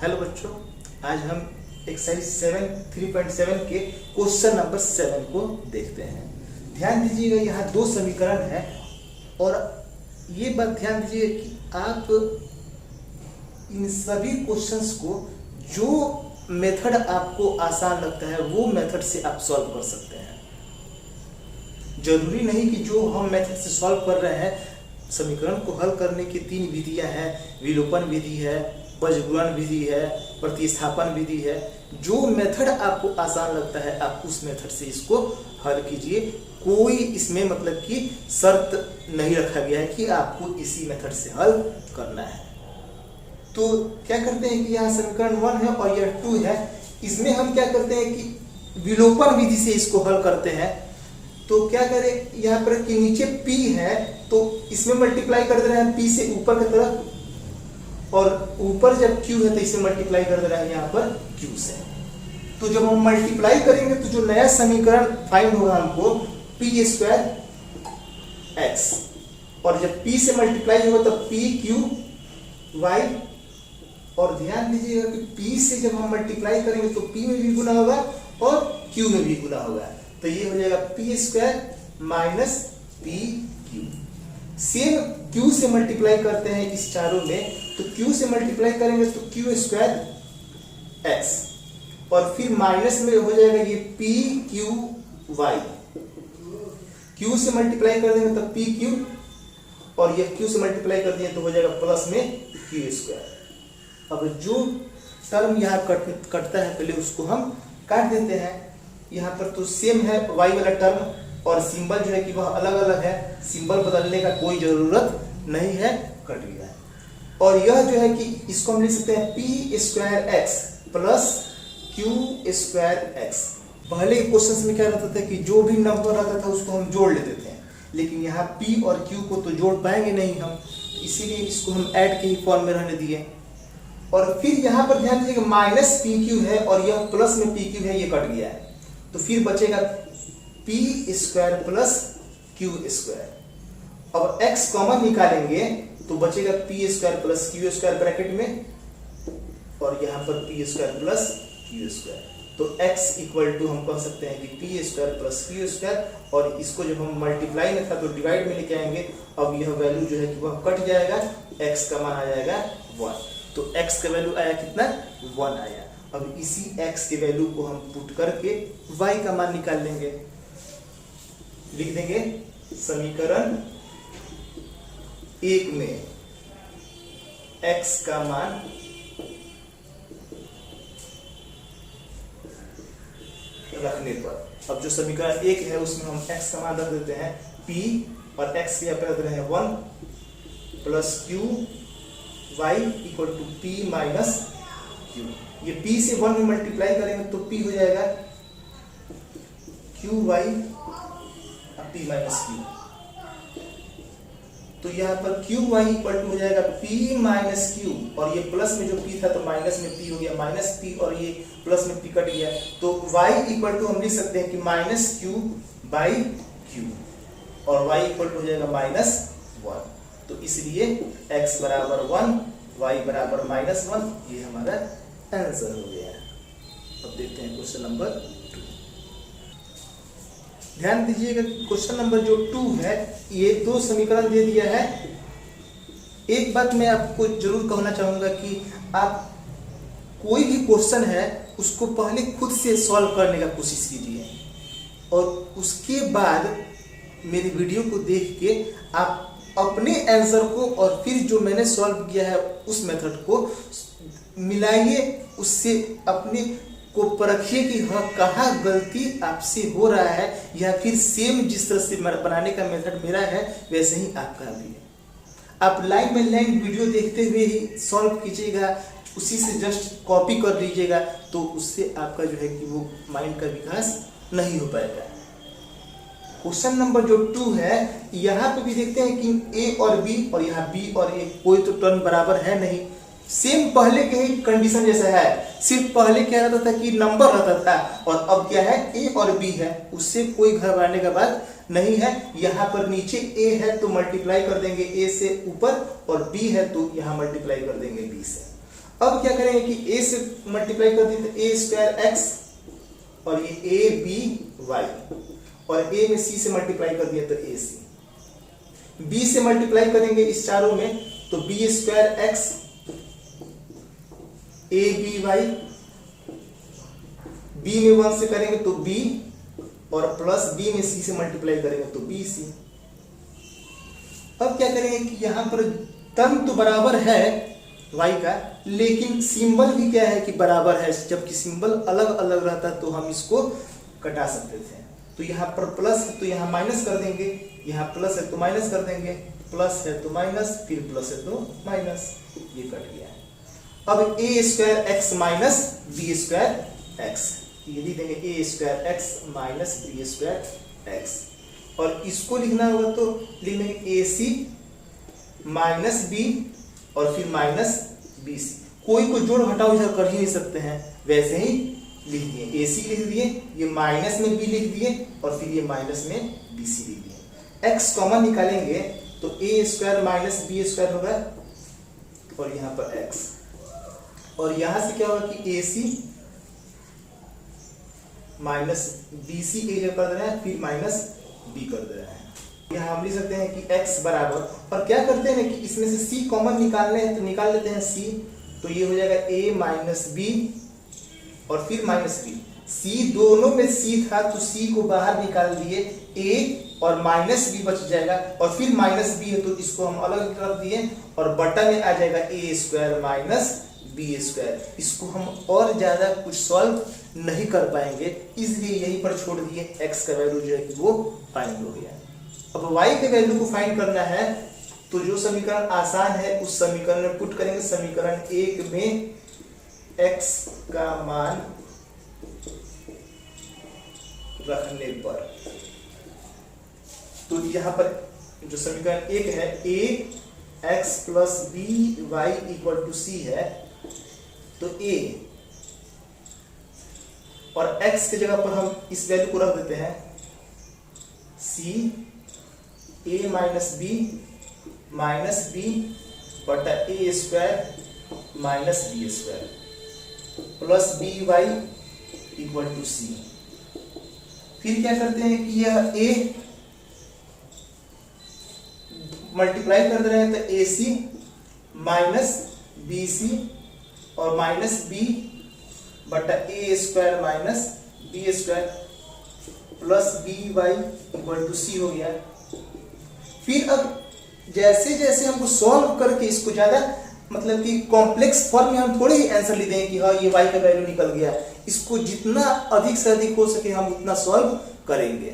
Hello बच्चों, आज हम एक्सरसाइज 3.7 के क्वेश्चन नंबर 7 को देखते हैं। ध्यान दीजिएगा, यहाँ दो समीकरण है और ये बात ध्यान दीजिएगा कि आप इन सभी क्वेश्चंस को जो मेथड आपको आसान लगता है वो मेथड से आप सॉल्व कर सकते हैं। जरूरी नहीं कि जो हम मेथड से सॉल्व कर रहे हैं, समीकरण को हल करने की 3 विधियां हैं, विलोपन विधि है, बजगुणन विधि है, प्रतिस्थापन विधि है। जो मेथड आपको आसान लगता है आप उस मेथड से इसको हल कीजिए। कोई इसमें मतलब कि शर्त नहीं रखा गया है कि आपको इसी मेथड से हल करना है। तो क्या करते हैं कि यहाँ समीकरण 1 है और यह 2 है। इसमें हम क्या करते हैं कि विलोपन विधि से इसको हल करते हैं। तो क्या करें, यहाँ पर कि नीचे p है तो इसमें मल्टीप्लाई कर दे रहे हैं p से ऊपर की तरफ, और ऊपर जब q है तो इसे मल्टीप्लाई कर दे रहे हैं यहाँ पर q से। तो जब हम मल्टीप्लाई करेंगे तो जो नया समीकरण फाइंड होगा हमको p स्क्वायर x, और जब p से मल्टीप्लाई होगा तो p q y। और ध्यान दीजिएगा कि p से जब हम मल्टीप्लाई करेंगे तो p में भी गुना होगा और q में भी गुना होगा, तो ये हो जाएगा p square minus P Q. Same q से मल्टीप्लाई करते हैं इस चारों में, तो q से मल्टीप्लाई करेंगे तो q स्क्वायर x, और फिर माइनस में हो जाएगा ये p q y। q से मल्टीप्लाई कर देंगे तो p q, और ये q से मल्टीप्लाई कर दिए तो हो जाएगा प्लस में q स्क्वायर। अब जो टर्म यहाँ कटता है पहले उसको हम काट देते हैं। यहाँ पर तो सेम है y वाला टर्म, और सिंबल जो है कि वह अलग अलग है, सिंबल बदलने का कोई जरूरत नहीं है, कट गया है। और यह जो है कि इसको हम लिख सकते हैं p square x plus q square x। पहले क्वेश्चन में क्या रहता था कि जो भी नंबर रहता था उसको हम जोड़ लेते थे, लेकिन यहाँ p और q को तो जोड़ पाएंगे नहीं हम, इसीलिए इसको हम ऐड के ही फॉर्म में रहने दिए। और फिर यहाँ पर ध्यान दीजिएगा माइनस पी क्यू है और यह प्लस में पी क्यू है, ये कट गया है, तो फिर बचेगा p square plus q square. अब x कॉमन निकालेंगे तो बचेगा p square plus q square bracket में, और यहाँ पर p square plus q square. तो x इक्वल टू हम कह सकते हैं कि p square plus q square, और इसको जब हम मल्टीप्लाई में था तो डिवाइड में लेके आएंगे। अब यह वैल्यू जो है कि वह कट जाएगा, x का मान आ जाएगा 1। तो x का वैल्यू आया कितना, 1 आया। अब इसी x के वैल्यू को हम पुट करके y का मान निकाल लेंगे। लिख देंगे समीकरण 1 में x का मान रखने पर, अब जो समीकरण 1 है उसमें हम x का मान रख देते हैं p, और x के यहाँ पर रख रहे हैं 1 plus q y equal to p minus q। ये p से 1 में मल्टीप्लाई करेंगे तो p हो जाएगा q y p minus q। तो यहाँ पर q y इक्वल टू हो जाएगा p माइनस q, और ये प्लस में जो p था तो माइनस में p हो गया, माइनस p, और ये प्लस में p कट गया, तो y इक्वल टू हम लिख सकते हैं कि माइनस q बाई q, और y इक्वल टू हो जाएगा माइनस 1। तो इसलिए x बराबर 1, y बराबर माइनस 1, ये हमारा आंसर हो गया। अब देखते हैं क्वेश्चन नंबर 2। ध्यान दीजिएगा क्वेश्चन नंबर जो 2 है, ये 2 समीकरण दे दिया है। एक बात मैं आपको जरूर कहना चाहूंगा कि आप कोई भी क्वेश्चन है उसको पहले खुद से सॉल्व करने का कोशिश कीजिए, और उसके बाद मेरी वीडियो को देख के आप अपने आंसर को और फिर जो मैंने सॉल्व किया है उस मेथड को मिलाइए, उससे अपने को परखिए कि हाँ कहाँ गलती आपसे हो रहा है, या फिर सेम जिस तरह से बनाने का मेथड मेरा है वैसे ही आपका भी है। आप लाइन बाय लाइन वीडियो देखते हुए ही सॉल्व कीजिएगा, उसी से जस्ट कॉपी कर लीजिएगा, तो उससे आपका जो है कि वो माइंड का विकास नहीं हो पाएगा। क्वेश्चन नंबर जो 2 है, यहाँ पे भी देखते हैं कि a और b, और यहाँ b और a कोई तो टर्म बराबर है नहीं, सेम पहले के ही कंडीशन जैसा है। सिर्फ पहले क्या रहता था कि नंबर रहता था, और अब क्या है a और b है, उससे कोई घबराने का बात नहीं है। यहाँ पर नीचे a है तो मल्टीप्लाई कर देंगे a से ऊपर, और b है तो यहाँ मल्टीप्लाई कर देंगे b से। अब क्या करेंगे कि a से मल्टीप्लाई कर दिए तो a स्क्वायर एक्स और ये a b y, और a में c से मल्टीप्लाई कर दिया तो a c, b से मल्टीप्लाई करेंगे इस चारों में तो b square x a b y, b में 1 से करेंगे तो b, और प्लस b में c से मल्टीप्लाई करेंगे तो b c। अब क्या करेंगे कि यहां पर टर्म तो बराबर है y का, लेकिन सिंबल भी क्या है कि बराबर है, जबकि सिंबल अलग अलग रहता तो हम इसको कटा सकते थे। तो यहाँ पर प्लस है तो यहाँ माइनस कर देंगे, यहाँ प्लस है तो माइनस कर देंगे, प्लस है तो माइनस, फिर प्लस है तो माइनस, ये कट गया। अब a square x minus B square x, ये लिख देंगे a square x minus B square x, और इसको लिखना होगा तो लिख देंगे ac माइनस बी और फिर माइनस बी सी। कोई को जोड़ घटाओ इधर कर ही नहीं सकते हैं, वैसे ही लिख दिए, ए सी लिख दिए, ये माइनस में बी लिख दिए, और फिर ये माइनस में बी सी लिख दिए। एक्स कॉमन निकालेंगे तो ए स्क्वायर माइनस बी स्क्वायर होगा, और यहाँ पर एक्स, और यहाँ से क्या होगा कि ए सी माइनस बी सी ए कर दे रहे हैं, फिर माइनस बी कर दे रहे हैं। यहाँ हम लिख सकते हैं कि x बराबर, और क्या करते हैं कि इसमें से c कॉमन निकालने हैं तो निकाल लेते हैं c, तो ये हो जाएगा a माइनस बी और फिर माइनस बी। c दोनों में c था तो c को बाहर निकाल दिए, a और माइनस बी बच जाएगा, और फिर माइनस बी है तो इसको हम अलग रख दिए, और बटा में आ जाएगा a square minus B square. इसको हम और ज्यादा कुछ सॉल्व नहीं कर पाएंगे, इसलिए यहीं पर छोड़ दिए, x का वैल्यू जो है कि वो फाइंड हो गया। अब y के वैल्यू को फाइंड करना है तो जो समीकरण आसान है उस समीकरण में पुट करेंगे। समीकरण 1 में x का मान रखने पर, तो यहाँ पर जो समीकरण 1 है a x plus b y equal to c है, तो a और x की जगह पर हम इस वैल्यू को रख देते हैं c a माइनस बी बटा A square minus B square plus B Y equal to C. फिर क्या करते हैं कि यह a मल्टीप्लाई कर दे रहे हैं तो ए सी माइनस बी सी और माइनस बी बटा A square minus B square plus B Y equal to C हो गया। फिर अब जैसे जैसे हमको सॉल्व करके इसको ज्यादा मतलब कि कॉम्प्लेक्स फॉर्म में हम थोड़े ही आंसर लिख देंगे कि हाँ ये y का वैल्यू निकल गया, इसको जितना अधिक से अधिक हो सके हम उतना सॉल्व करेंगे।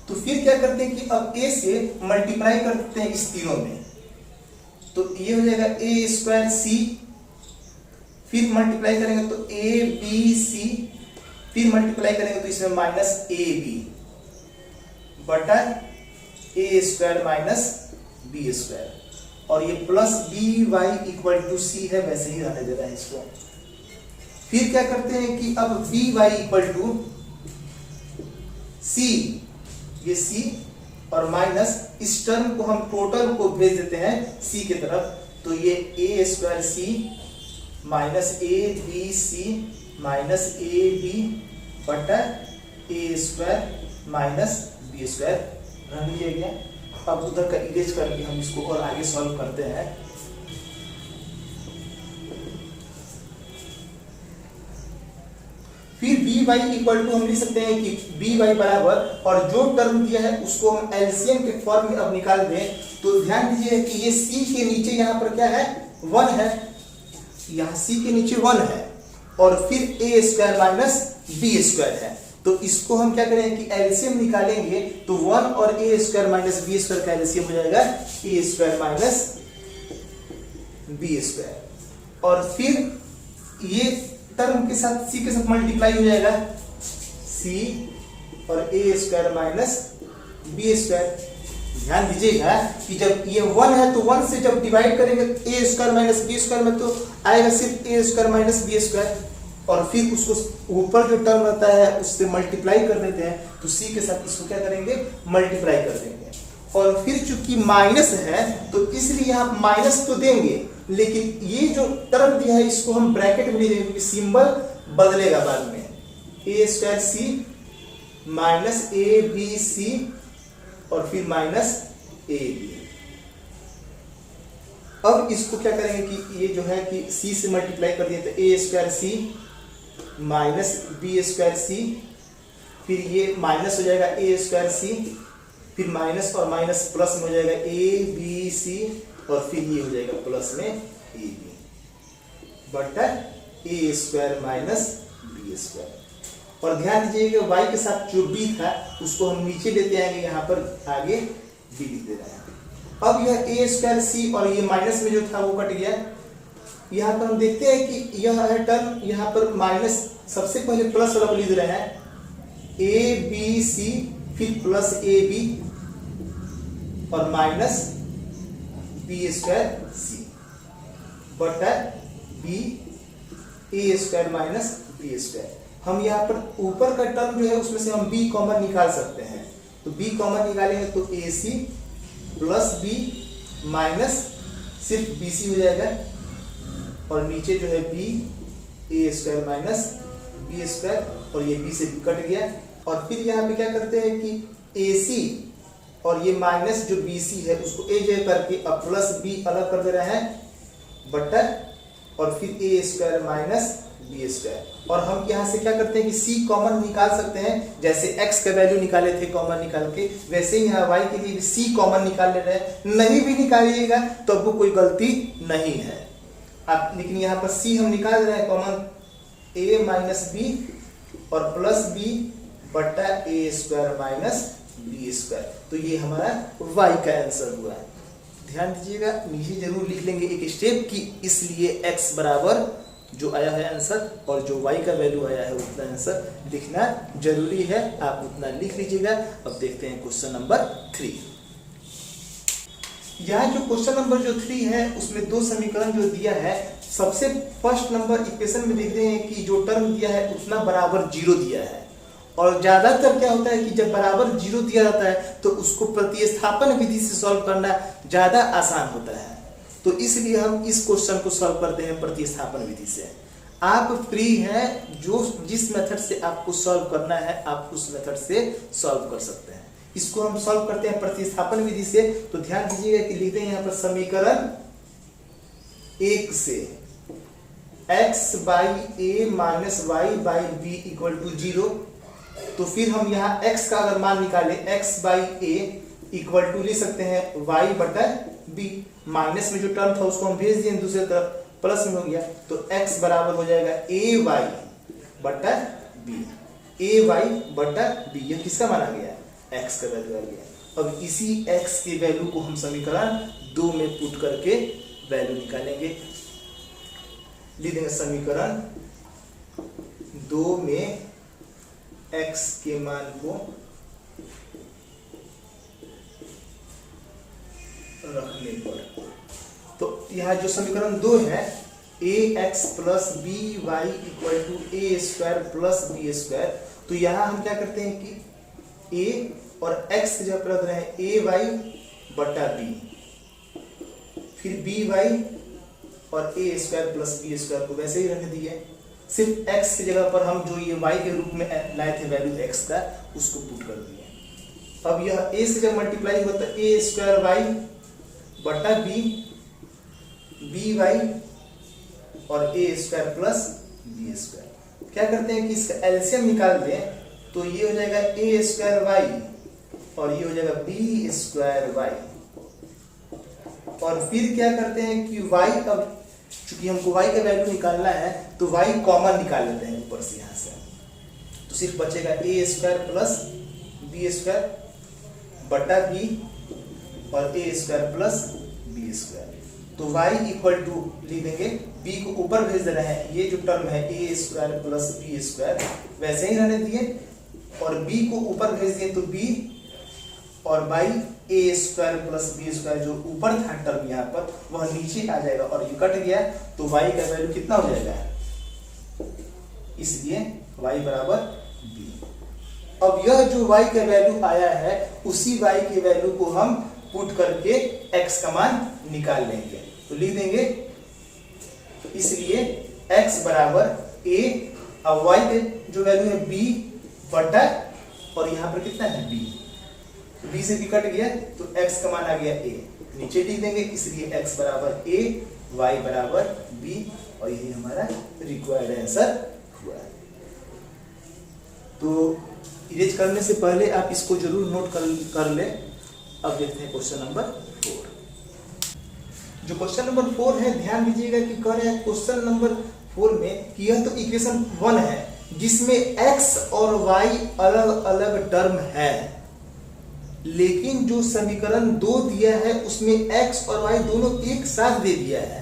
तो फिर क्या करते हैं कि अब a से मल्टीप्लाई करते हैं इस तीनों में, तो ये हो जाएगा a स्क्वायर सी, फिर मल्टीप्लाई करेंगे तो a b c, फिर मल्टीप्लाई करेंगे तो इसमें माइनस a b बटा A square minus B square, और ये plus B Y equal to C है, वैसे ही रहने दे रहा है इसको। फिर क्या करते हैं कि अब बी वाई इक्वल टू सी, ये सी और माइनस इस टर्म को हम टोटल को भेज देते हैं सी की तरफ, तो ये A square C minus A B C minus A B बटा A square minus B square रख लिया गया। अब उधर का इरेज करके हम इसको और आगे सॉल्व करते हैं। फिर बी वाई इक्वल टू हम लिख सकते हैं कि बी वाई बराबर, और जो टर्म दिया है उसको हम एलसीएम के फॉर्म में अब निकाल दें, तो ध्यान दीजिए कि ये सी के नीचे यहाँ पर क्या है 1 है, यहाँ सी के नीचे 1 है, और फिर ए स्क्वायर माइनस बी स्क्वायर है। तो इसको हम क्या करेंगे कि एलसीएम निकालेंगे, तो 1 और ए स्क्वायर माइनस बी स्क्वायर का एलसीएम हो जाएगा ए स्क्वायर माइनस बी स्क्वायर, और फिर ये टर्म के साथ सी के साथ मल्टीप्लाई हो जाएगा सी और ए स्क्वायर माइनस बी स्क्वायर। ध्यान दीजिएगा कि जब ये 1 है तो 1 से जब डिवाइड करेंगे ए स्क्वायर माइनस बी स्क्वायर में तो आएगा सिर्फ ए स्क्वायर माइनस बी स्क्वायर, और फिर उसको ऊपर जो टर्म रहता है उससे मल्टीप्लाई कर देते हैं, तो सी के साथ इसको क्या करेंगे मल्टीप्लाई कर देंगे। और फिर चूंकि माइनस है तो इसलिए यहाँ माइनस तो देंगे, लेकिन ये जो टर्म दिया है इसको हम ब्रैकेट में लिखेंगे क्योंकि सिंबल बदलेगा बाद में। A square C minus A B C और फिर माइनस ए बी। अब इसको क्या करेंगे कि ये जो है कि c से मल्टीप्लाई कर दिए तो ए square C minus B square सी, फिर ये माइनस हो जाएगा ए स्क्वायर सी, फिर माइनस और माइनस प्लस में हो जाएगा ए बी सी और फिर ये हो जाएगा प्लस में ए बी बटा A square minus B square. और ध्यान दीजिएगा y के साथ जो b था उसको हम नीचे लेते आएंगे, यहाँ पर आगे b लिख दे रहे हैं। अब यह ए स्क्वायर सी और ये माइनस में जो था वो कट गया। यहाँ पर हम देखते हैं कि यह है टर्म, यहाँ पर माइनस सबसे पहले प्लस वाला लिख रहे हैं ए बी सी, फिर प्लस ए बी और माइनस बी स्क्वायर सी बटा बी ए स्क्वायर माइनस बी स्क्वायर। हम यहाँ पर ऊपर का टर्म जो है उसमें से हम b कॉमन निकाल सकते हैं, तो b कॉमन निकालेंगे तो ए सी प्लस बी माइनस सिर्फ बी सी हो जाएगा और नीचे जो है बी ए स्क्वायर माइनस बी स्क्वायर और ये बी से कट गया। और फिर यहाँ पे क्या करते हैं कि ए सी और ये माइनस जो बी सी है उसको ए जे करके अब प्लस बी अलग कर दे रहे हैं बटा और फिर ए स्क्वायर माइनस बी स्क्वायर। और हम यहाँ से क्या करते हैं कि c कॉमन निकाल सकते हैं, जैसे x का वैल्यू निकाले थे कॉमन निकाल के, वैसे ही यहाँ y के लिए भी c कॉमन निकाल ले रहे हैं। नहीं भी निकालिएगा तो अब वो कोई गलती नहीं है आप, लेकिन यहाँ पर c हम निकाल रहे हैं कॉमन a माइनस बी और प्लस बी बटा A square minus B square. तो ये हमारा y का आंसर हुआ है। ध्यान दीजिएगा, नीचे जरूर लिख लेंगे एक स्टेप की, इसलिए x बराबर जो आया है आंसर और जो y का वैल्यू आया है उतना आंसर लिखना जरूरी है, आप उतना लिख लीजिएगा। अब देखते हैं क्वेश्चन नंबर 3। यहाँ जो क्वेश्चन नंबर जो 3 है उसमें दो समीकरण जो दिया है, सबसे फर्स्ट नंबर इक्वेशन में देख रहे हैं कि जो टर्म दिया है उतना बराबर 0 दिया है। और ज्यादातर क्या होता है कि जब बराबर 0 दिया जाता है तो उसको प्रतिस्थापन विधि से सॉल्व करना ज्यादा आसान होता है, तो इसलिए हम इस क्वेश्चन को सॉल्व करते हैं प्रतिस्थापन विधि से। आप फ्री हैं, जो जिस मेथड से आपको सॉल्व करना है आप उस मेथड से सॉल्व कर सकते हैं। इसको हम सॉल्व करते हैं प्रतिस्थापन विधि से। तो ध्यान दीजिएगा कि लिखते हैं यहाँ पर समीकरण 1 से x by a minus y by b equal to 0। तो फिर हम यहाँ x का अगर मान निकाले x by a equal to लिख सकते हैं y बटा b। माइनस में जो टर्म था उसको हम भेज दिए दूसरे तरफ, प्लस में हो गया तो x बराबर हो जाएगा ए वाई बटा बी। ए वाई बटा बी, यह किसका माना गया? x का वैल्यू आ गया। अब इसी x के वैल्यू को हम समीकरण 2 में पुट करके वैल्यू निकालेंगे। लिख देंगे समीकरण 2 में x के मान को रखने पर, तो यहाँ जो समीकरण 2 है A X plus B Y equal to A square plus B square, तो यहाँ हम क्या करते हैं कि a और x की जगह रख रहे हैं ए वाई बटा बी, फिर बी वाई और ए स्क्वायर प्लस बी स्क्वायर को वैसे ही रहने दिए। सिर्फ x की जगह पर हम जो ये y के रूप में लाए थे वैल्यू x का, उसको पुट कर दिए। अब यह a से जब मल्टीप्लाई होता है ए स्क्वायर वाई बटा बी, बी वाई और ए स्क्वायर प्लस बी स्क्वायर। क्या करते हैं कि इसका एलसीएम निकाल दें, तो ये हो जाएगा ए स्क्वायर वाई और ये हो जाएगा बी स्क्वायर वाई। और फिर क्या करते हैं कि y, अब चूंकि हमको y का वैल्यू निकालना है तो y कॉमन निकाल लेते हैं ऊपर से, यहाँ से तो सिर्फ बचेगा ए स्क्वायर प्लस बी स्क्वायर बटा बी और ए स्क्वायर प्लस बी स्क्वायर। तो y इक्वल टू लिख देंगे, b को ऊपर भेज दे रहे हैं, ये जो टर्म है ए स्क्वायर प्लस बी स्क्वायर वैसे ही रहने दिए, और b को ऊपर भेज दिए तो b और by a square plus B square जो ऊपर था टर्म यहाँ पर वह नीचे आ जाएगा और ये कट गया, तो y का वैल्यू कितना हो जाएगा, इसलिए y बराबर b। अब यह जो y का वैल्यू आया है उसी y के वैल्यू को हम पुट करके x का मान निकाल लेंगे। तो लिख देंगे तो इसलिए x बराबर a, अब y के जो वैल्यू है b बटा, और यहाँ पर कितना है b, b से b कट गया तो x का मान आ गया a, नीचे लिख देंगे, इसलिए x बराबर a, y बराबर b, और यही हमारा रिक्वायर्ड आंसर हुआ। तो इरेज करने से पहले आप इसको जरूर नोट कर ले। अब देखते हैं क्वेश्चन नंबर 4। जो क्वेश्चन नंबर 4 है, ध्यान दीजिएगा कि कह रहे हैं क्वेश्चन नंबर 4 में कि यह तो इक्वेशन 1 है जिसमें x और y अलग अलग टर्म है, लेकिन जो समीकरण 2 दिया है उसमें x और y दोनों एक साथ दे दिया है,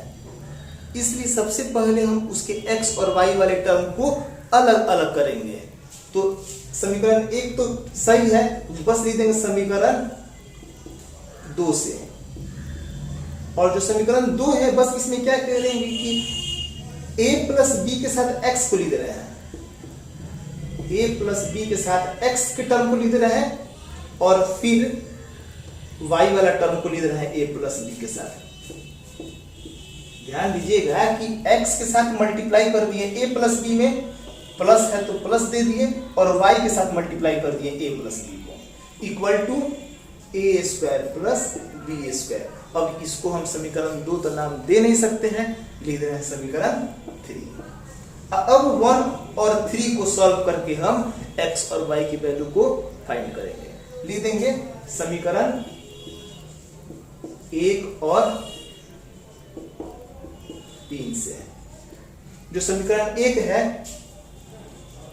इसलिए सबसे पहले हम उसके x और y वाले टर्म को अलग अलग करेंगे। तो समीकरण 1 तो सही है, बस लिख देंगे समीकरण 2 से, और जो समीकरण 2 है बस इसमें क्या कह रहे हैं कि a प्लस b के साथ x को लिख रहे हैं, a प्लस b के साथ x के टर्म को लिख रहे हैं, और फिर y वाला टर्म को लिख रहे हैं a प्लस b के साथ। ध्यान दीजिएगा कि x के साथ मल्टीप्लाई कर दिए a प्लस b में, प्लस है तो प्लस दे दिए, और y के साथ मल्टीप्लाई कर दिए a प्लस b को, equal to a square plus b square. अब इसको हम समीकरण 2 तो नाम दे नहीं सकते हैं, लिख रहे हैं समीकरण 3। अब 1 और 3 को सॉल्व करके हम x और y की वैल्यू को फाइंड करेंगे। लिख देंगे समीकरण 1 और 3 से। जो समीकरण 1 है,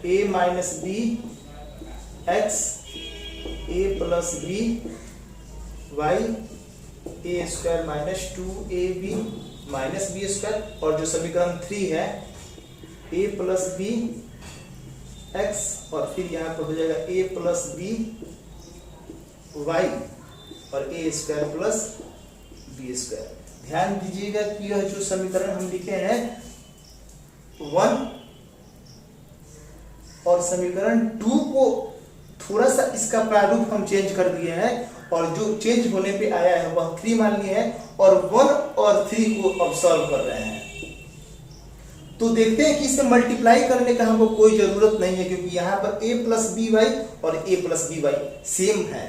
a minus b x a plus B y a square minus 2ab minus B square, और जो समीकरण 3 है a प्लस बी एक्स, और फिर यहाँ पर हो जाएगा a प्लस बी वाई और a square plus B square. ध्यान दीजिएगा कि यह जो समीकरण हम लिखे हैं 1 और समीकरण 2 को थोड़ा सा इसका प्रारूप हम चेंज कर दिए हैं, और जो चेंज होने पे आया है वह 3 मान लिए हैं, और 1 और 3 को अब सॉल्व कर रहे हैं। तो देखते हैं कि इसे मल्टीप्लाई करने का हमको कोई जरूरत नहीं है, क्योंकि यहाँ पर a प्लस बी वाई और a plus B y same है,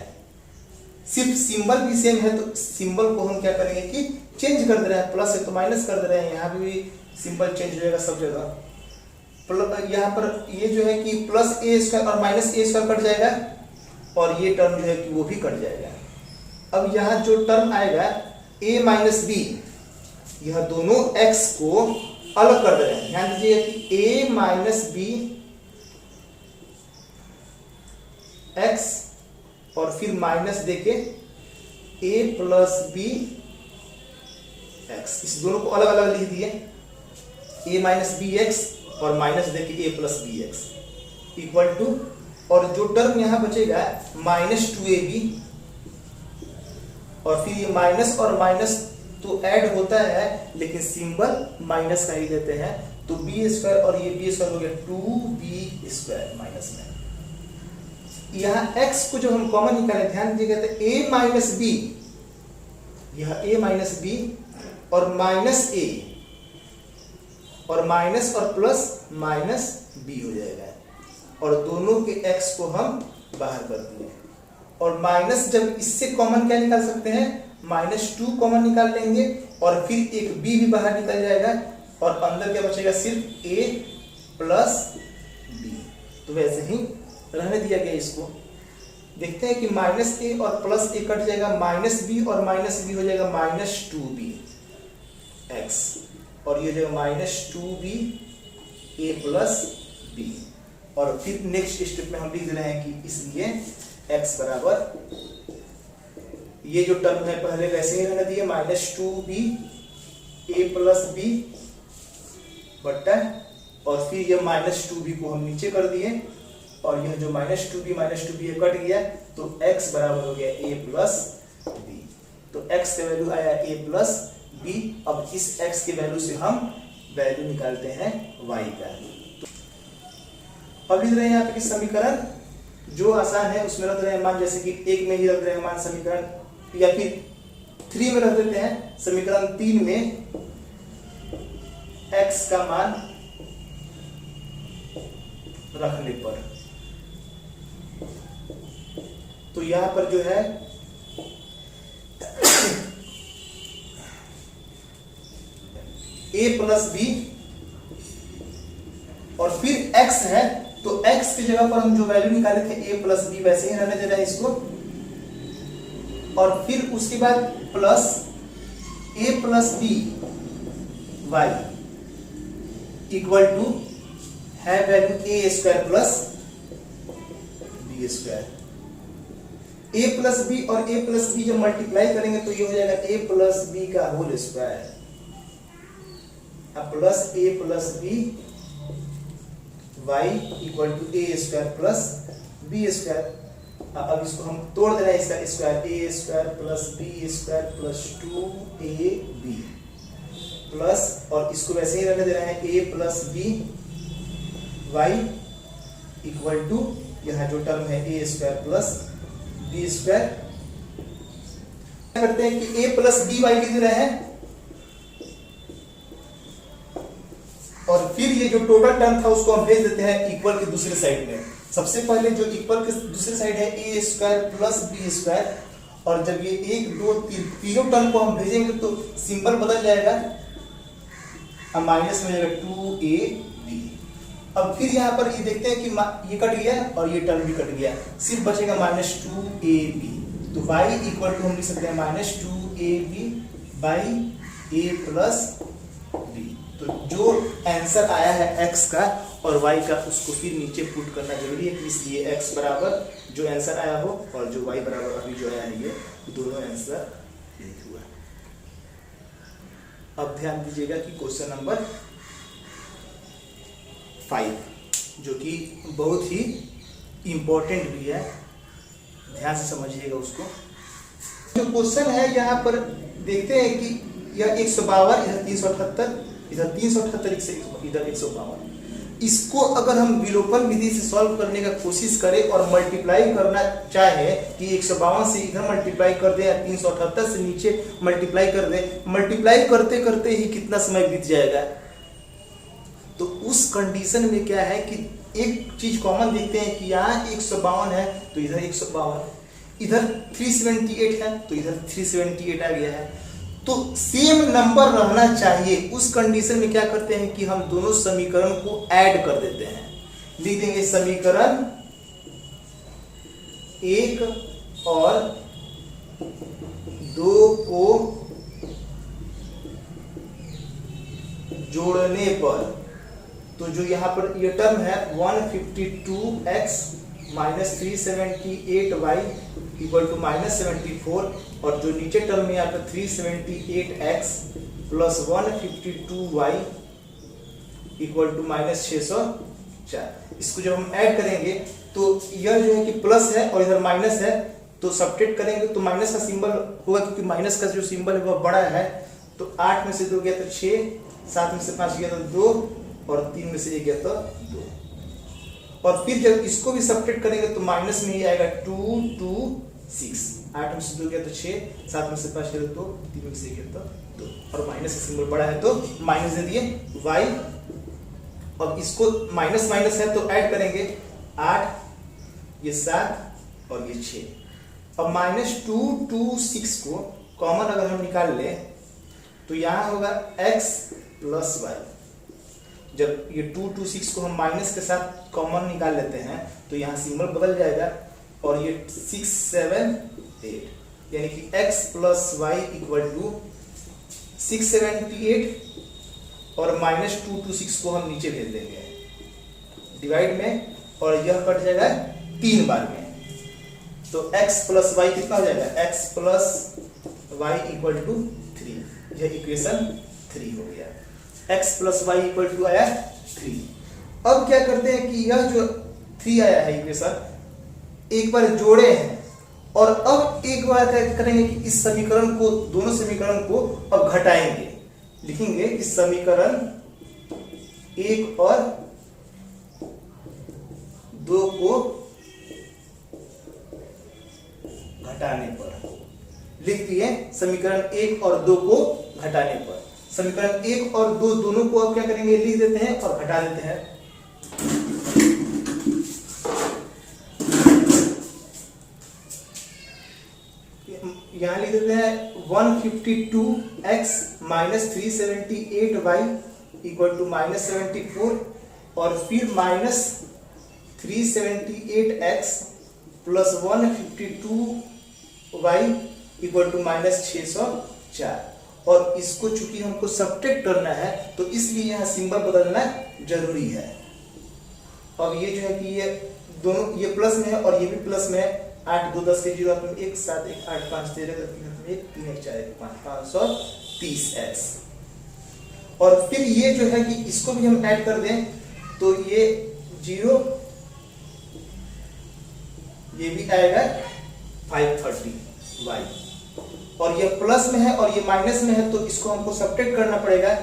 सिर्फ सिंबल भी सेम है। तो सिंबल को हम क्या करेंगे कि चेंज कर दे रहे हैं, प्लस है तो माइनस कर दे रहे हैं, यहाँ भी सिंबल चेंज हो जाएगा सब जगह। यहाँ पर ये जो है कि प्लस ए स्क्वायर और माइनस ए स्क्वायर कट जाएगा, और ये टर्म जो है कि वो भी कट जाएगा। अब यहाँ जो टर्म आएगा a माइनस बी, यह दोनों x को अलग कर दे रहे हैं। ध्यान दीजिए कि a माइनस बी एक्स, और फिर माइनस देके a प्लस बी एक्स, इस दोनों को अलग अलग लिख दिए, a माइनस बी एक्स और माइनस देके a plus b x equal to, और जो टर्म यहाँ बचेगा माइनस 2ab, और फिर ये माइनस और माइनस तो ऐड होता है, लेकिन सिंबल माइनस का ही देते हैं, तो बी स्क्वायर और ये बी स्क्वायर हो गया 2b स्क्वायर माइनस में। यहाँ x को जो हम कॉमन निकाले, ध्यान दीजिएगा तो a माइनस बी, यह a माइनस बी और माइनस a, और माइनस और प्लस माइनस b हो जाएगा, और दोनों के x को हम बाहर कर दिए। और माइनस जब इससे कॉमन क्या निकाल सकते हैं, -2 कॉमन निकाल लेंगे, और फिर एक b भी बाहर निकल जाएगा, और अंदर क्या बचेगा सिर्फ a प्लस b। तो वैसे ही रहने दिया गया इसको। देखते हैं कि -a और प्लस a कट जाएगा, -b और -b हो जाएगा -2b x, और ये जो -2b a प्लस b, और फिर नेक्स्ट स्टेप में हम लिख रहे हैं कि इसलिए x बराबर, ये जो टर्म है पहले वैसे ही रहने दिए, -2b a प्लस b बट्टा, और फिर ये -2b को हम नीचे कर दिए, और यह जो -2b कट गया, तो x बराबर हो गया a प्लस b। तो x का वैल्यू आया a प्लस b। अब इस x के वैल्यू से हम वैल्यू निकालते हैं y का। अब लिख रहे हैं यहाँ पे समीकरण जो आसान है उसमें रख रहे हैं मान, जैसे कि 1 में ही रख रहे हैं मान समीकरण, या फिर 3 में रख देते हैं। समीकरण 3 में x का मान रखने पर। तो यहां पर जो है a प्लस बी और फिर x है, तो x की जगह पर हम जो वैल्यू निकाले थे a प्लस बी वैसे ही रहने दे रहा है इसको, और फिर उसके बाद plus a plus B Y equal to है value a square plus B square. a plus B और a प्लस बी जब मल्टीप्लाई करेंगे तो ये हो जाएगा a प्लस बी का whole square plus a plus B Y equal to a square plus B square. अब इसको हम तोड़ दे रहे हैं, इसका square a square plus B square plus 2ab plus, और इसको वैसे ही रहने दे रहे हैं a plus B Y equal to यहाँ जो टर्म है a square plus B square. करते हैं कि a प्लस बी वाई लिख रहे हैं, और फिर ये जो टोटल टर्म था उसको हम भेज देते हैं इक्वल के दूसरे साइड में। सबसे पहले जो इक्वल के दूसरे साइड है a square plus B square, और जब ये 1 2 3 तीनों टर्म को हम भेजेंगे तो सिंबल बदल जाएगा, अब माइनस में जाएगा 2ab। अब फिर यहाँ पर ये देखते हैं कि ये कट गया और ये टर्म भी कट गया, सिर्फ बचेगा माइनस 2ab। तो y इक्वल टू हम लिख सकते हैं minus 2ab by a plus b. तो जो आंसर आया है x का और y का उसको फिर नीचे पुट करना जरूरी है, इसलिए x बराबर जो आंसर आया हो और जो y बराबर अभी जो आया है ये दोनों आंसर एक हुआ। अब ध्यान दीजिएगा कि क्वेश्चन नंबर 5 जो कि बहुत ही इंपॉर्टेंट भी है, ध्यान से समझिएगा उसको। जो क्वेश्चन है यहाँ पर देखते हैं कि यह 152 इधर 378 इधर 378 इधर 152। इसको अगर हम विलोपन विधि से सॉल्व करने का कोशिश करें और मल्टीप्लाई करना चाहे कि 152 से इधर मल्टीप्लाई कर दे या 378 से नीचे मल्टीप्लाई कर दे, मल्टीप्लाई करते करते ही कितना समय बीत जाएगा। तो उस कंडीशन में क्या है कि एक चीज कॉमन देखते हैं कि यहाँ 152 है तो इधर 152, इधर 378 है तो इधर 378 आ गया है, तो सेम नंबर रहना चाहिए। उस कंडीशन में क्या करते हैं कि हम दोनों समीकरण को ऐड कर देते हैं, लिख देंगे समीकरण 1 और 2 को जोड़ने पर, तो जो यहां पर ये टर्म है 152x minus 378y equal to minus 74, और जो नीचे टर्म में यहाँ पर 378x plus 152y equal to minus 604। इसको जब हम ऐड करेंगे तो यह जो है कि प्लस है और इधर माइनस है, तो सब्ट्रैक्ट करेंगे तो माइनस का सिंबल होगा, क्योंकि माइनस का जो सिंबल है वह बड़ा है। तो 8 में से 2 गया तो 6, 7 में से 5 गया तो 2, और 3 में से 1 गया तो 2। और फिर जब इसको भी सब्ट्रैक्ट करेंगे तो माइनस में ही आएगा 2 2 6, 8 में से 2 गया तो 6, 7 में से 5 गया तो 2, 3 में से 1 गया तो 2, और माइनस का सिंबल बड़ा है तो माइनस दे दिए y। अब इसको माइनस माइनस है तो ऐड करेंगे 8, ये 7 और ये 6। अब माइनस 2 2 6 को कॉमन अगर हम निकाल लें तो यहाँ होगा x प्लस y। जब ये 2 2 6 को हम माइनस के साथ कॉमन निकाल लेते हैं तो यहाँ सिंबल बदल जाएगा, और ये 6 7 8, यानी कि x plus y equal to 678, और माइनस 2 2 6 को हम नीचे भेज देंगे डिवाइड में, और यह कट जाएगा 3 बार में। तो x प्लस वाई कितना हो जाएगा, x plus y equal to 3, यह इक्वेशन 3 हो गया। x plus y equal to आया 3। अब क्या करते हैं कि यह जो 3 आया है इक्वेशन एक बार जोड़े हैं, और अब एक बार क्या करेंगे कि इस समीकरण को, दोनों समीकरण को अब घटाएंगे। लिखेंगे कि समीकरण 1 और 2 को घटाने पर, लिख दिए समीकरण 1 और 2 को घटाने पर। समीकरण 1 और 2 दोनों को अब क्या करेंगे, लिख देते हैं और घटा देते हैं। यहां लिख देते हैं 152x minus 378y equal to minus 74 और फिर minus 378x plus 152y equal to minus 604 और इसको चूंकि हमको सब्ट्रैक्ट करना है तो इसलिए यहाँ सिंबल बदलना जरूरी है। अब ये जो है कि ये दोनों ये प्लस में है और ये भी प्लस में है। 8 2 10 के 0 में 1 7 1 8 5 13 1 3 1 4 1 5 530x और फिर ये जो है कि इसको भी हम ऐड कर दें तो ये 0 ये भी आएगा 530y और ये प्लस में है और ये माइनस में है तो इसको हमको सब्ट्रैक्ट करना पड़ेगा।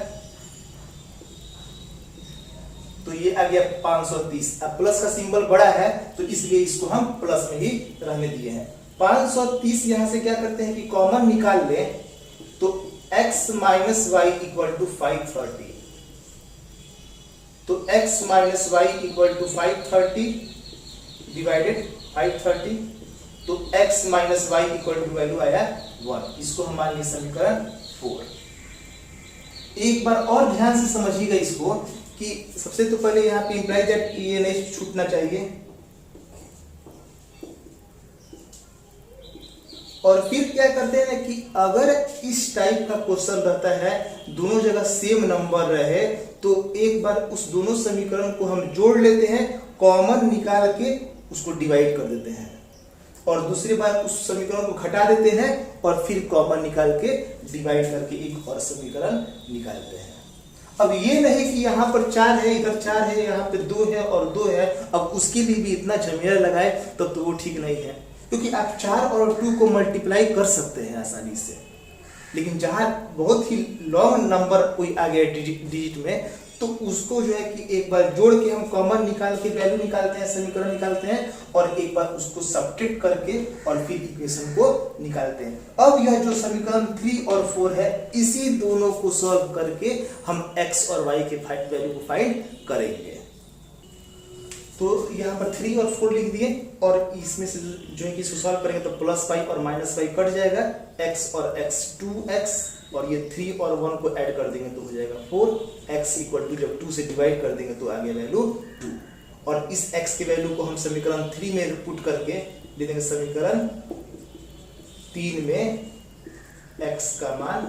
तो ये आ गया 530। अब प्लस का सिंबल बड़ा है तो इसलिए इसको हम प्लस में ही रहने दिए हैं। 530 यहां से क्या करते हैं कि कॉमन निकाल लें तो x minus y equal to 530। तो x minus y equal to 530 divided 530 तो x minus y equal to value आया 1। इसको हम मान लिए समीकरण 4। एक बार और ध्यान से समझिएगा इसको कि सबसे तो पहले यहाँ पे इंप्लाई दैट ये नहीं छूटना चाहिए और फिर क्या करते हैं कि अगर इस टाइप का क्वेश्चन रहता है दोनों जगह सेम नंबर रहे तो एक बार उस दोनों समीकरण को हम जोड़ लेते हैं, कॉमन निकाल के उसको डिवाइड कर देते हैं और दूसरी बार उस समीकरण को घटा देते हैं और फिर कॉमन निकाल के डिवाइड करके एक और समीकरण निकालते हैं। अब ये नहीं कि यहाँ पर 4 है इधर 4 है यहाँ पे 2 है और 2 है, अब उसके लिए भी इतना झमेला लगाए तब तो वो ठीक नहीं है क्योंकि आप 4 और 2 को मल्टीप्लाई कर सकते हैं आसानी से। लेकिन जहां बहुत ही लॉन्ग नंबर कोई आ गया डिजिट में तो उसको जो है कि एक बार जोड़ के हम कॉमन निकाल के वैल्यू निकालते हैं, समीकरण निकालते हैं और एक बार उसको सब्ट्रैक्ट करके और फिर इक्वेशन को निकालते हैं। अब यह जो समीकरण 3 और 4 है इसी दोनों को सॉल्व करके हम x और y के वैल्यू को फाइंड करेंगे। तो यहाँ पर 3 और 4 लिख दिए और इसमें से जो है कि इसको सॉल्व करेंगे तो प्लस y और माइनस y कट जाएगा, x और x 2x और ये 3 और 1 को ऐड कर देंगे तो हो जाएगा 4। x इक्वल टू जब 2 से डिवाइड कर देंगे तो आ गया वैल्यू 2 और इस x के वैल्यू को हम समीकरण 3 में पुट करके दे देंगे समीकरण 3 में x का मान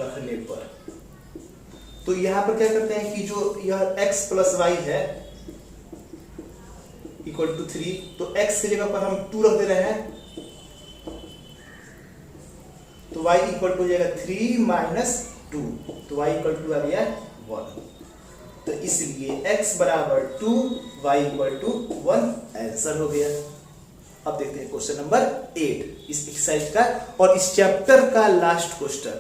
रखने पर। तो यहां पर क्या करते हैं कि जो यह x प्लस वाई है इक्वल टू 3 तो x की जगह पर हम 2 रख दे रहे हैं तो y इक्वल टू हो जाएगा 3 माइनस 2 तो y इक्वल टू आ गया 1। तो इसलिए x बराबर 2 y इक्वल टू 1 आंसर हो गया। अब देखते हैं क्वेश्चन नंबर 8 इस एक्सरसाइज का और इस चैप्टर का लास्ट क्वेश्चन।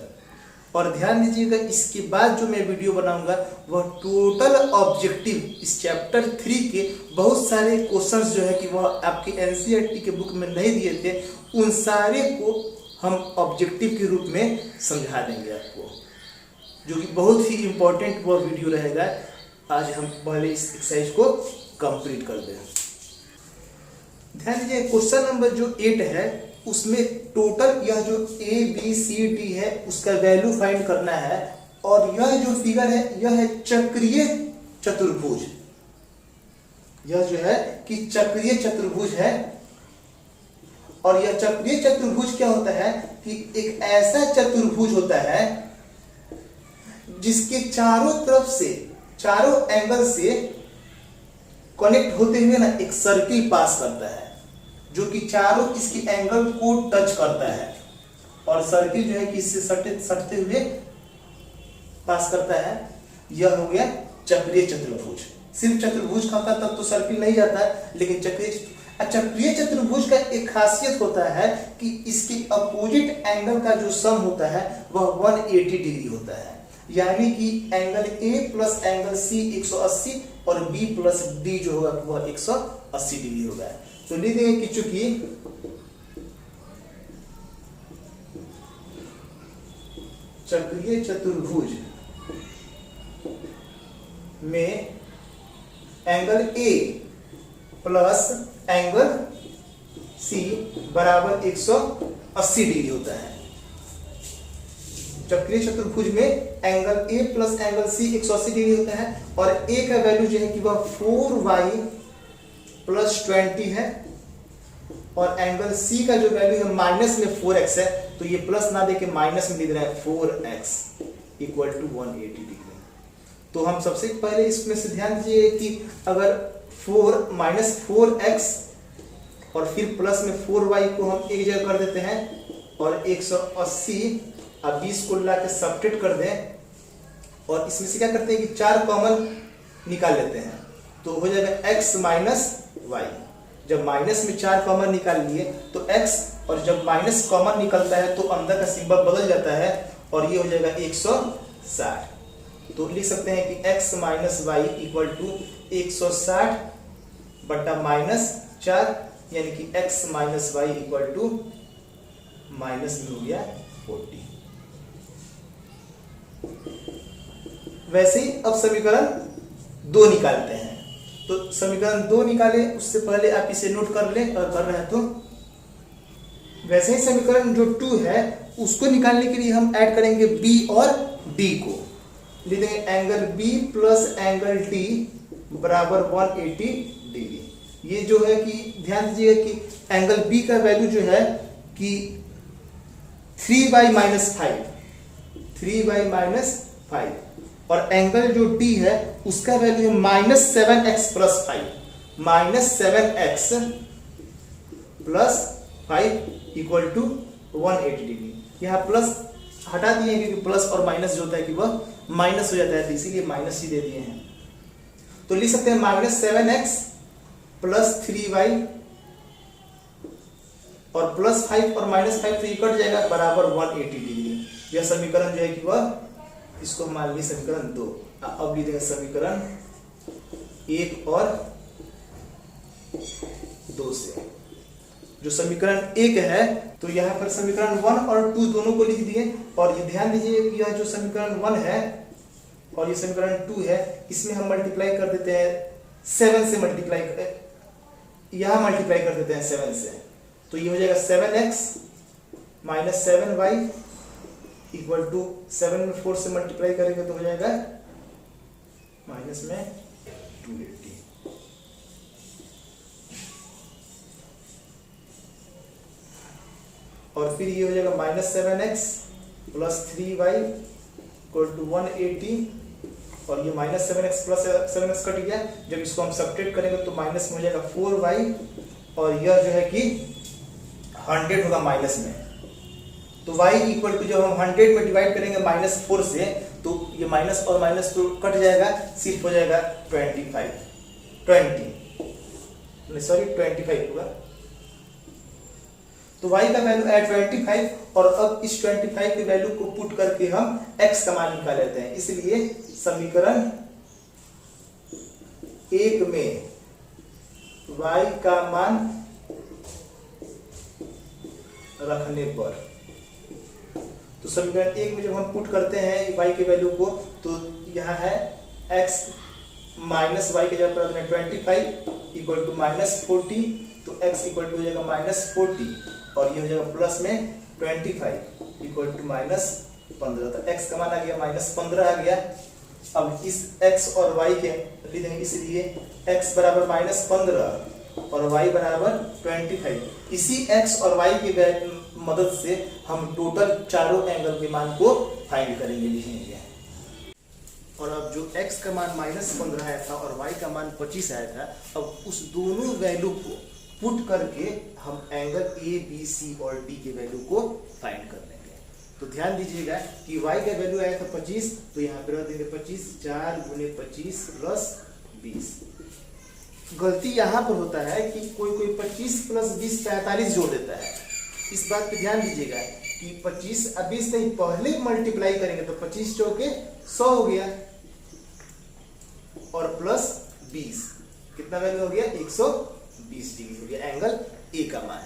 और ध्यान दीजिएगा इसके बाद जो मैं वीडियो बनाऊंगा वह टोटल ऑब्जेक्टिव इस चैप्टर 3 के बहुत सारे क्वेश्चंस जो है कि वह आपके एनसीईआरटी के बुक में नहीं दिए थे उन सारे को हम ऑब्जेक्टिव के रूप में समझा देंगे आपको, जो कि बहुत ही इंपॉर्टेंट वह वीडियो रहेगा। आज हम पहले इस एक्सरसाइज को कंप्लीट कर दें। ध्यान दीजिए क्वेश्चन नंबर जो 8 है उसमें टोटल यह जो A B C D है उसका वैल्यू फाइंड करना है और यह जो फिगर है यह है चक्रीय चतुर्भुज। यह जो है कि चक्रीय चतुर्भुज है और यह चक्रीय चतुर्भुज क्या होता है कि एक ऐसा चतुर्भुज होता है जिसके चारों तरफ से चारों एंगल से कनेक्ट होते हुए ना एक सर्किल पास करता है जो कि चारों इसकी एंगल को टच करता है और सर्किल जो है कि इससे सटते हुए पास करता है। यह हो गया चक्रीय चतुर्भुज। सिर्फ चतुर्भुज का तब तो सर्किल नहीं जाता है लेकिन चक्रीय चतुर्भुज का एक खासियत होता है कि इसके अपोजिट एंगल का जो सम होता है वह 180 डिग्री होता है, यानी कि angle A plus angle C 180 और B प्लस D जो होगा वह 180 डिग्री होगा। तो लिख देंगे कि चूंकि चक्रीय चतुर्भुज में angle A plus angle C बराबर 180 डिग्री होता है। चक्रीय चतुर्भुज में angle A plus angle C 180 degree होता है और ए का वैल्यू जो है कि वह 4y प्लस 20 है और एंगल सी का जो वैल्यू है माइनस में 4x है, तो ये प्लस ना देके माइनस में लिख रहा है 4x इक्वल टू 180 डिग्री। तो हम सबसे पहले इसमें से ध्यान दीजिए कि अगर 4 माइनस 4x और फिर प्लस में 4y को हम एक जगह कर देते हैं और 180 अब 20 को ला के सब्ट्रैक्ट कर दें और इसमें से क्या करते हैं कि 4 कॉमन निकाल लेते हैं, तो हो जाएगा x माइनस वाई। जब माइनस में 4 कॉमन निकाल लिए तो x, और जब माइनस कॉमन निकलता है तो अंदर का सिंबल बदल जाता है और ये हो जाएगा 160। तो लिख सकते हैं कि x minus y equal to 160 बटा माइनस 4, यानी कि x minus y equal to minus में हो गया 40। वैसे ही अब समीकरण 2 निकालते हैं। तो समीकरण 2 निकाले उससे पहले आप इसे नोट कर लें और कर रहे हैं तो वैसे ही समीकरण जो 2 है उसको निकालने के लिए हम ऐड करेंगे b और d को। लिख देंगे angle b plus angle d बराबर 180 डिग्री। ये जो है कि ध्यान दीजिएगा कि एंगल b का वैल्यू जो है कि 3y माइनस 5 और एंगल जो d है उसका वैल्यू है minus 7x plus 5, minus 7x plus 5 equal to 180 degree. यहाँ प्लस हटा दिए हैं क्योंकि प्लस और माइनस जो होता है कि वह माइनस हो जाता है, तो इसीलिए माइनस ही दे दिए हैं। तो लिख सकते हैं माइनस 7x प्लस 3y और प्लस 5 और माइनस 5 तो ये कट जाएगा बराबर 180 डिग्री। यह समीकरण जो है कि वह इसको मान ली समीकरण 2। अब लिखेंगे समीकरण 1 और 2 से। जो समीकरण 1 है तो यहाँ पर समीकरण 1 और 2 दोनों को लिख दिए और ये ध्यान दीजिए कि यह जो समीकरण 1 है और ये समीकरण 2 है इसमें हम मल्टीप्लाई कर देते हैं 7 से, यहाँ मल्टीप्लाई कर देते हैं 7 से, तो ये हो जाएगा 7x minus 7y equal to 7 में 4 से मल्टीप्लाई करेंगे तो हो जाएगा माइनस में 280। और फिर ये हो जाएगा minus 7x plus 3y equal to 180 और ये minus 7x plus 7x cut गया। जब इसको हम सब्ट्रैक्ट करेंगे तो माइनस में हो जाएगा 4y और यह जो है कि 100 होगा माइनस में, तो y इक्वल टू जब हम 100 में डिवाइड करेंगे माइनस 4 से तो ये माइनस और माइनस तो कट जाएगा, सिर्फ हो जाएगा 25 होगा। तो y का वैल्यू है 25 और अब इस 25 की वैल्यू को पुट करके हम x का मान निकाल लेते हैं। इसलिए समीकरण 1 में y का मान रखने पर, तो समीकरण 1 में जब हम पुट करते हैं y के वैल्यू को तो यहाँ है x माइनस वाई के जगह पर रखना 25 इक्वल टू माइनस 40, तो x इक्वल टू हो जाएगा माइनस 40 और ये हो जाएगा प्लस में 25 इक्वल टू माइनस 15। तो x का मान आ गया माइनस 15 आ गया। अब इस x और y के लिख देंगे, इसलिए x बराबर माइनस 15 और y बराबर 25। इसी x और y की मदद से हम टोटल चारों एंगल के मान को फाइंड करेंगे, लिखेंगे। और अब जो x का मान माइनस 15 आया था और y का मान 25 आया था, अब उस दोनों वैल्यू को पुट करके हम एंगल a, b, c और d के वैल्यू को फाइंड कर लेंगे। तो ध्यान दीजिएगा कि y का वैल्यू आया था 25, तो यहाँ पे रख देंगे 25, 4 गुने 25 प्लस 20। गलती यहाँ पर होता है कि कोई 25 प्लस 20 45 जोड़ देता है। इस बात पे ध्यान दीजिएगा कि 25 अब 20 नहीं, पहले मल्टीप्लाई करेंगे तो 25 चौके 100 हो गया और प्लस 20 कितना वैल्यू हो गया 120 डिग्री हो गया एंगल ए का मान।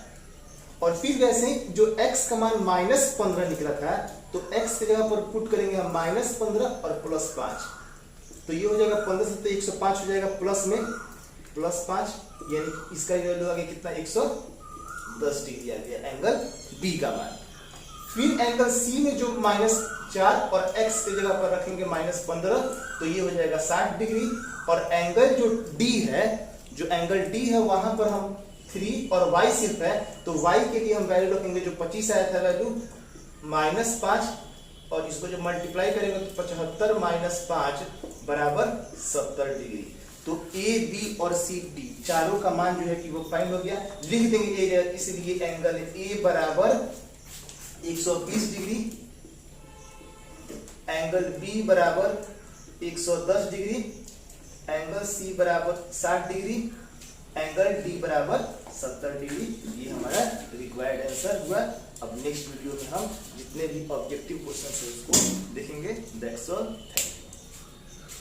और फिर वैसे जो x का मान माइनस 15 निकला था तो x की जगह पर पुट करेंगे हम -15 और +5, तो ये हो जाएगा 15 से 105 हो जाएगा, प्लस में +5, यानी इसका वैल्यू आ गया कितना 110 डिग्री आ गया एंगल बी का मान। फिर एंगल सी में जो -4 और x की जगह पर रखेंगे -15, तो ये हो जाएगा 60 डिग्री। और एंगल जो डी है, जो एंगल डी है वहां पर हम 3 और y सिर्फ है, तो y के लिए हम वैल्यू रखेंगे जो 25 आया था वैल्यू -5, और इसको जब मल्टीप्लाई करेंगे तो 75 - 5 बराबर 70 डिग्री। तो ए बी और सी डी चारों का मान जो है कि वो फाइंड हो गया, लिख देंगे ए, इसलिए एंगल ए बराबर 120 डिग्री, एंगल बी बराबर 110 डिग्री, एंगल सी बराबर 60 डिग्री, एंगल डी बराबर 70 डिग्री। ये हमारा रिक्वायर्ड आंसर हुआ। अब नेक्स्ट वीडियो में हम जितने भी ऑब्जेक्टिव क्वेश्चन है उसको देखेंगे। That's all.